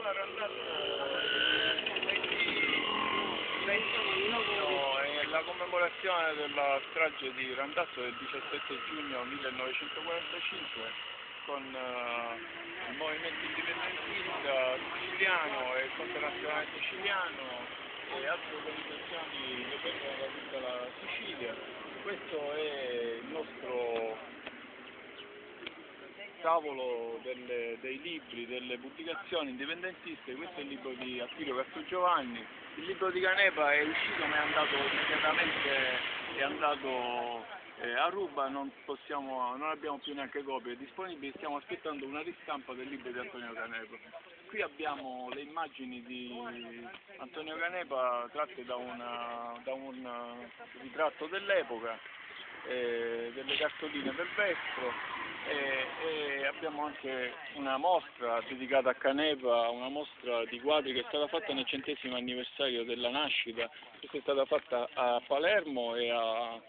qua Randazzo è la commemorazione della strage di Randazzo del 17 giugno 1945 con il movimento indipendentista siciliano e il Fronte Nazionale Siciliano e altre organizzazioni che vengono da tutta la Sicilia. Questo è il nostro tavolo dei libri, delle pubblicazioni indipendentiste. Questo è il libro di Attilio Castrogiovanni. Il libro di Canepa è uscito ma è andato discretamente, a ruba, non abbiamo più neanche copie disponibili, stiamo aspettando una ristampa del libro di Antonio Canepa. Qui abbiamo le immagini di Antonio Canepa tratte da un ritratto dell'epoca, delle cartoline del Vestro. E abbiamo anche una mostra dedicata a Canepa, una mostra di quadri che è stata fatta nel 100° anniversario della nascita. Questa è stata fatta a Palermo e a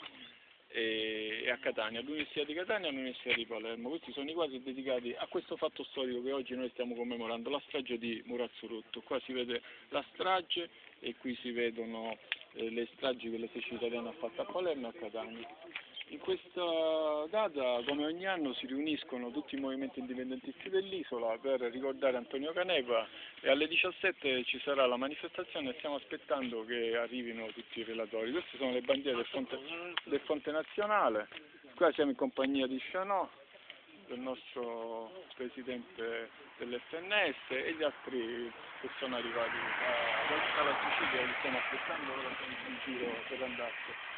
Catania, all'Università di Catania e all'Università di Palermo. Questi sono i quadri dedicati a questo fatto storico che oggi noi stiamo commemorando, la strage di Murazzurotto. Qua si vede la strage e qui si vedono le stragi che l'esercito italiano ha fatto a Palermo e a Catania. In questa data, come ogni anno, si riuniscono tutti i movimenti indipendentisti dell'isola per ricordare Antonio Canepa e alle 17 ci sarà la manifestazione e stiamo aspettando che arrivino tutti i relatori. Queste sono le bandiere del Fronte Nazionale. Qua siamo in compagnia di Chanot, del nostro presidente dell'FNS e gli altri che sono arrivati dalla Sicilia, li stiamo aspettando, ora siamo in giro per andarsene.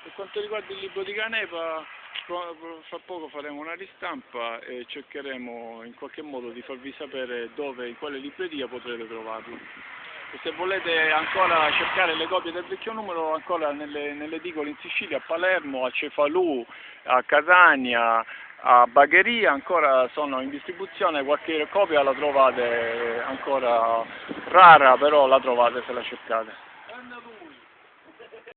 Per quanto riguarda il libro di Canepa, fra poco faremo una ristampa e cercheremo in qualche modo di farvi sapere dove, in quale libreria potrete trovarlo. E se volete ancora cercare le copie del vecchio numero, ancora nelle edicole in Sicilia, a Palermo, a Cefalù, a Catania, a Bagheria, ancora sono in distribuzione, qualche copia la trovate ancora rara, però la trovate se la cercate.